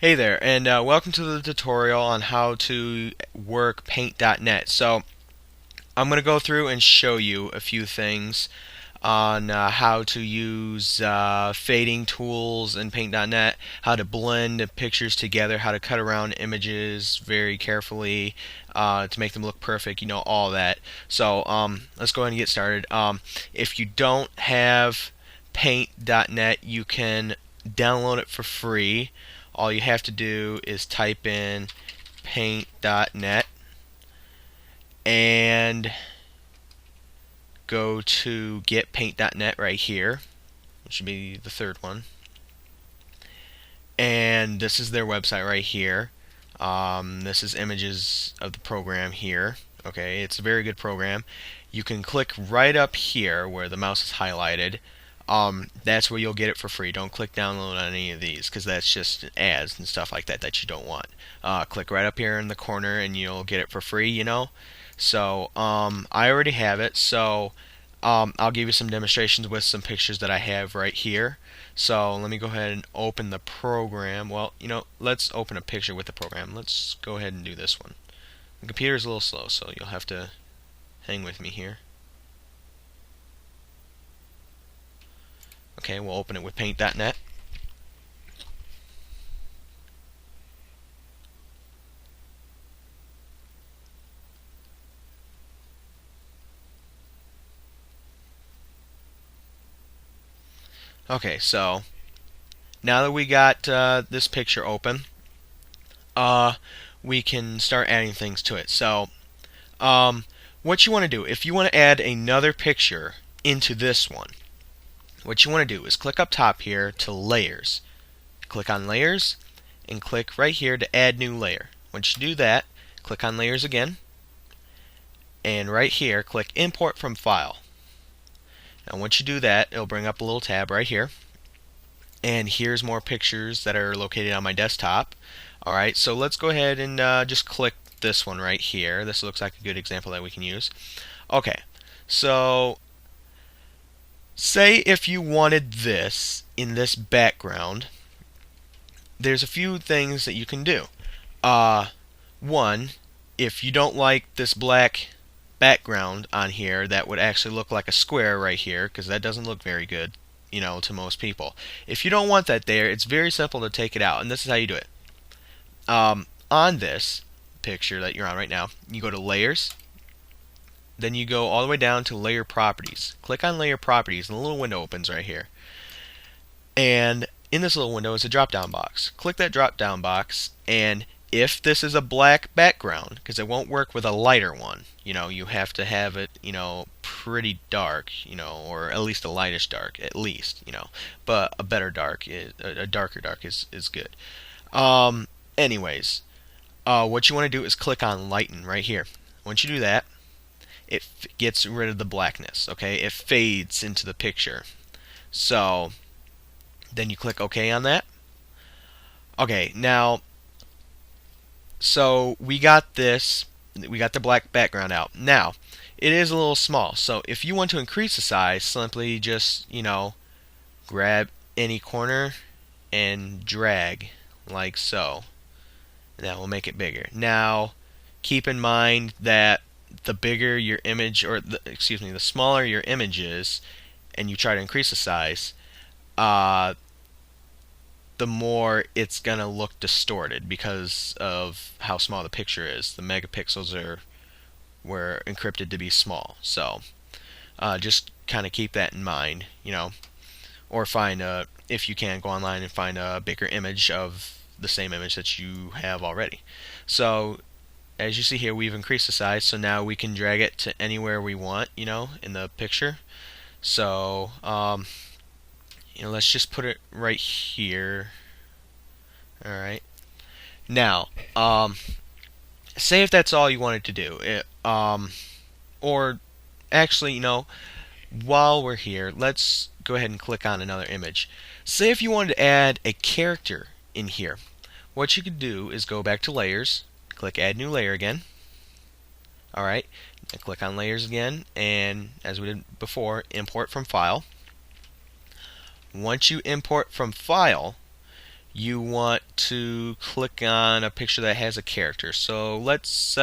Hey there, and welcome to the tutorial on how to work Paint.net. So I'm going to go through and show you a few things on how to use fading tools in Paint.net, how to blend pictures together, how to cut around images very carefully to make them look perfect, all that. So let's go ahead and get started. If you don't have Paint.net, you can download it for free. All you have to do is type in paint.net and go to get paint.net right here, which should be the third one. And this is their website right here. This is images of the program here. Okay, it's a very good program. You can click right up here where the mouse is highlighted. That's where you'll get it for free. Don't click download on any of these because that's just ads and stuff like that that you don't want. Click right up here in the corner and you'll get it for free. So I already have it. So I'll give you some demonstrations with some pictures that I have right here. So let me go ahead and open the program. Well, let's open a picture with the program. Let's go ahead and do this one. The computer's a little slow, so you'll have to hang with me here. Okay, we'll open it with paint.net. Okay, so now that we got this picture open, we can start adding things to it. So what you want to do, if you want to add another picture into this one, what you want to do is click up top here to Layers. Click on Layers and click right here to Add New Layer. Once you do that, click on Layers again, and right here click Import from File. Now once you do that, it'll bring up a little tab right here, and here's more pictures that are located on my desktop. Alright, so let's go ahead and just click this one right here. This looks like a good example that we can use. Okay, so say if you wanted this in this background, there's a few things that you can do. One, if you don't like this black background on here, that would actually look like a square right here, because that doesn't look very good, to most people. If you don't want that there, it's very simple to take it out, and this is how you do it. On this picture that you're on right now, you go to Layers, then you go all the way down to Layer Properties. Click on Layer Properties, and a little window opens right here. And in this little window is a drop-down box. Click that drop-down box, and if this is a black background, because it won't work with a lighter one, you have to have it, pretty dark, or at least a lightish dark, at least, but a better dark, a darker dark is good. Anyways, what you want to do is click on Lighten right here. Once you do that, it gets rid of the blackness, okay? It fades into the picture. So then you click OK on that. Okay, now, so we got this, we got the black background out. Now, it is a little small, so if you want to increase the size, simply just, grab any corner and drag like so. That will make it bigger. Now, keep in mind that the bigger your image, or the smaller your image is, and you try to increase the size, the more it's gonna look distorted because of how small the picture is. The megapixels were encrypted to be small, so just kind of keep that in mind, or find if you can, go online and find a bigger image of the same image that you have already. So as you see here, we've increased the size, so now we can drag it to anywhere we want, in the picture. So let's just put it right here. Alright. Now, say if that's all you wanted to do, or actually, while we're here, let's go ahead and click on another image. Say if you wanted to add a character in here. What you could do is go back to Layers, click Add New Layer again. Alright, click on Layers again, and as we did before, Import from File. Once you import from File, you want to click on a picture that has a character. So let's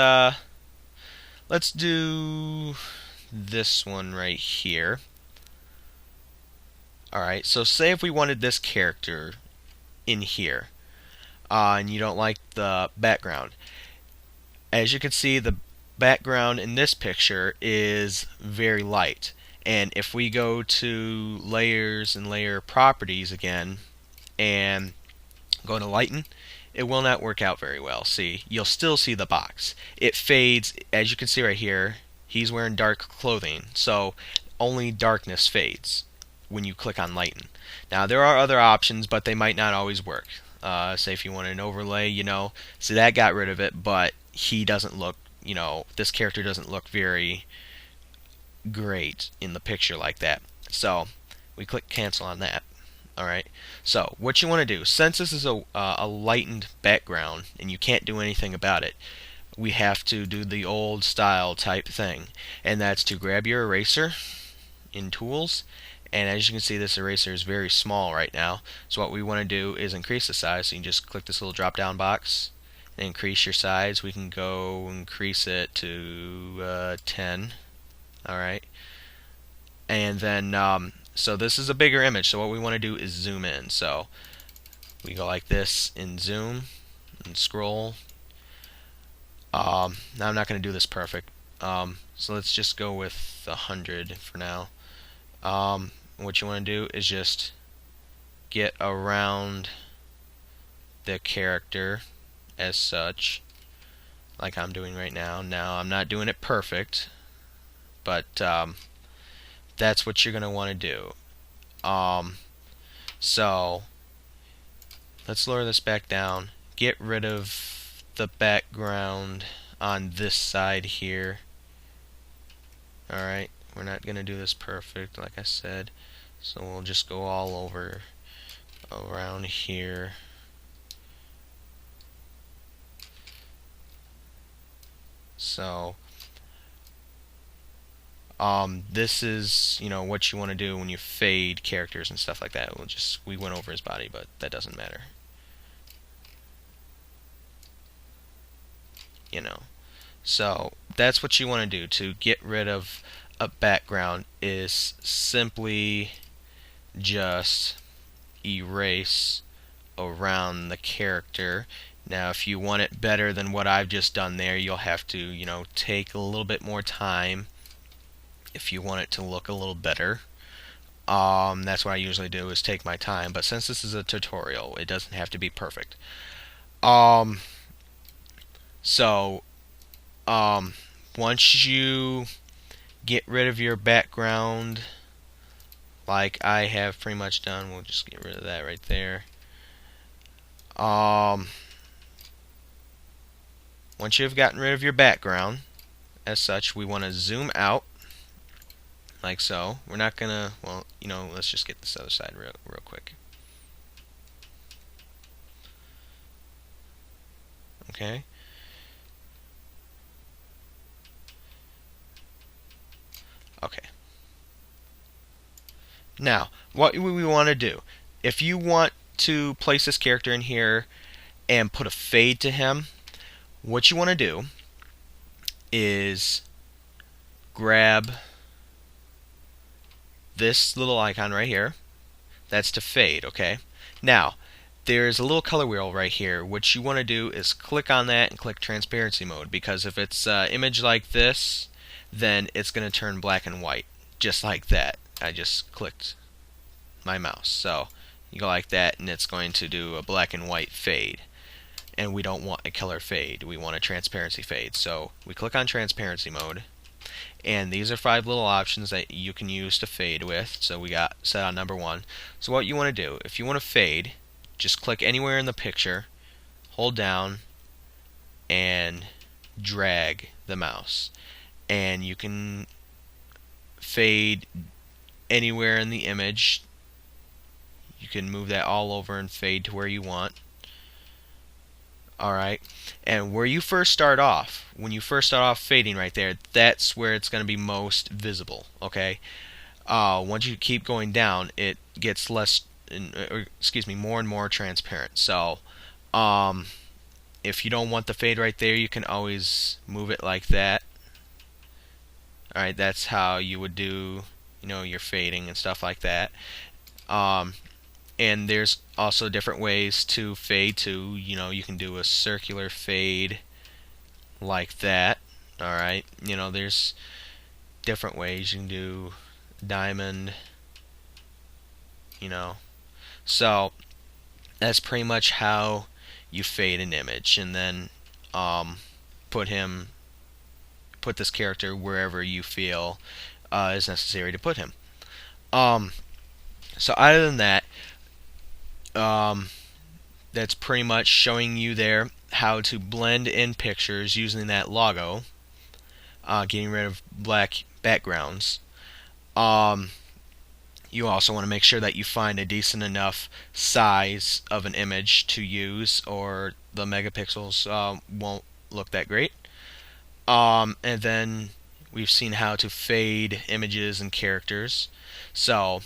do this one right here. Alright, so say if we wanted this character in here, and you don't like the background. As you can see, the background in this picture is very light. And if we go to layers and layer properties again and go to lighten, it will not work out very well. See, you'll still see the box. It fades, as you can see right here. He's wearing dark clothing, so only darkness fades when you click on lighten. Now there are other options, but they might not always work. Say if you want an overlay, so that got rid of it, but he doesn't look, this character doesn't look very great in the picture like that. So we click cancel on that. Alright, so what you want to do, since this is a lightened background and you can't do anything about it, we have to do the old style type thing, and that's to grab your eraser in tools. And as you can see, this eraser is very small right now, so what we want to do is increase the size. So you can just click this little drop down box and increase your size. We can go increase it to 10. Alright, and then so this is a bigger image, so what we want to do is zoom in. So we go like this and zoom and scroll. Now I'm not going to do this perfect, so let's just go with 100 for now. What you want to do is just get around the character as such, like I'm doing right now. Now I'm not doing it perfect, but that's what you're going to want to do. So let's lower this back down, get rid of the background on this side here. Alright, we're not going to do this perfect, like I said, so we'll just go all over around here. So this is what you want to do when you fade characters and stuff like that. We went over his body, but that doesn't matter. So that's what you want to do to get rid of a background, is simply just erase around the character. Now if you want it better than what I've just done there, you'll have to take a little bit more time if you want it to look a little better. That's what I usually do, is take my time, but since this is a tutorial, it doesn't have to be perfect. So once you get rid of your background, like I have pretty much done, we'll just get rid of that right there. Once you've gotten rid of your background as such, we want to zoom out like so. We're not gonna, well, let's just get this other side real quick. Okay. Okay. Now, what we want to do, if you want to place this character in here and put a fade to him, what you want to do is grab this little icon right here. That's to fade, okay? Now, there's a little color wheel right here. What you want to do is click on that and click transparency mode, because if it's an image like this, then it's going to turn black and white, just like that. I just clicked my mouse. So you go like that, and it's going to do a black and white fade. And we don't want a color fade, we want a transparency fade. So we click on transparency mode, and these are 5 little options that you can use to fade with. So we got set on number 1. So what you want to do, if you want to fade, just click anywhere in the picture, hold down, and drag the mouse, and you can fade anywhere in the image. You can move that all over and fade to where you want. Alright, and where you first start off, when you first start off fading right there, that's where it's going to be most visible. Okay, once you keep going down, it gets less more and more transparent. So if you don't want the fade right there, you can always move it like that. Alright, that's how you would do, your fading and stuff like that. And there's also different ways to fade too. You can do a circular fade like that. Alright, there's different ways you can do diamond, So that's pretty much how you fade an image, and then put this character wherever you feel is necessary to put him. So other than that, that's pretty much showing you there how to blend in pictures using that logo, getting rid of black backgrounds. You also want to make sure that you find a decent enough size of an image to use, or the megapixels won't look that great. And then we've seen how to fade images and characters. So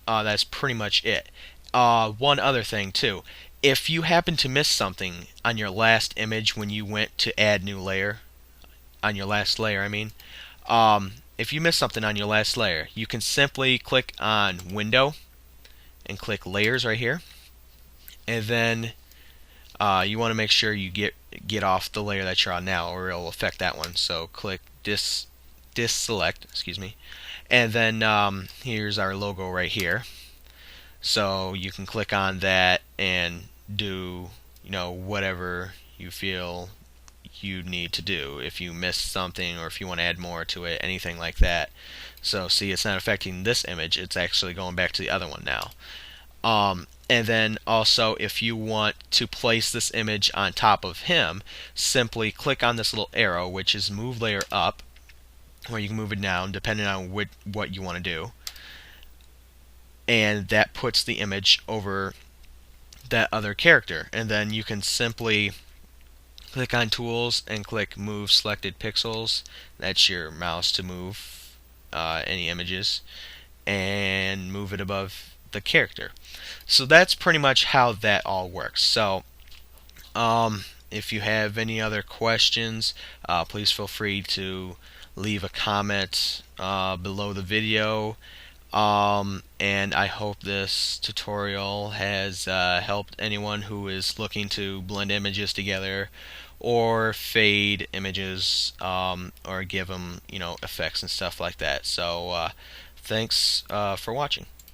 that's pretty much it. One other thing too. If you happen to miss something on your last image when you went to add new layer, on your last layer, I mean, if you miss something on your last layer, you can simply click on Window and click Layers right here, and then you want to make sure you get off the layer that you're on now, or it'll affect that one. So click Select, excuse me, and then here's our logo right here. So you can click on that and do whatever you feel you need to do. If you missed something, or if you want to add more to it, anything like that. So see, it's not affecting this image, it's actually going back to the other one now. And then also, if you want to place this image on top of him, simply click on this little arrow, which is move layer up, or you can move it down depending on what you want to do, and that puts the image over that other character. And then you can simply click on Tools and click Move Selected Pixels. That's your mouse to move any images, and move it above the character. So that's pretty much how that all works. So if you have any other questions, please feel free to leave a comment below the video. And I hope this tutorial has helped anyone who is looking to blend images together, or fade images, or give them effects and stuff like that. So thanks for watching.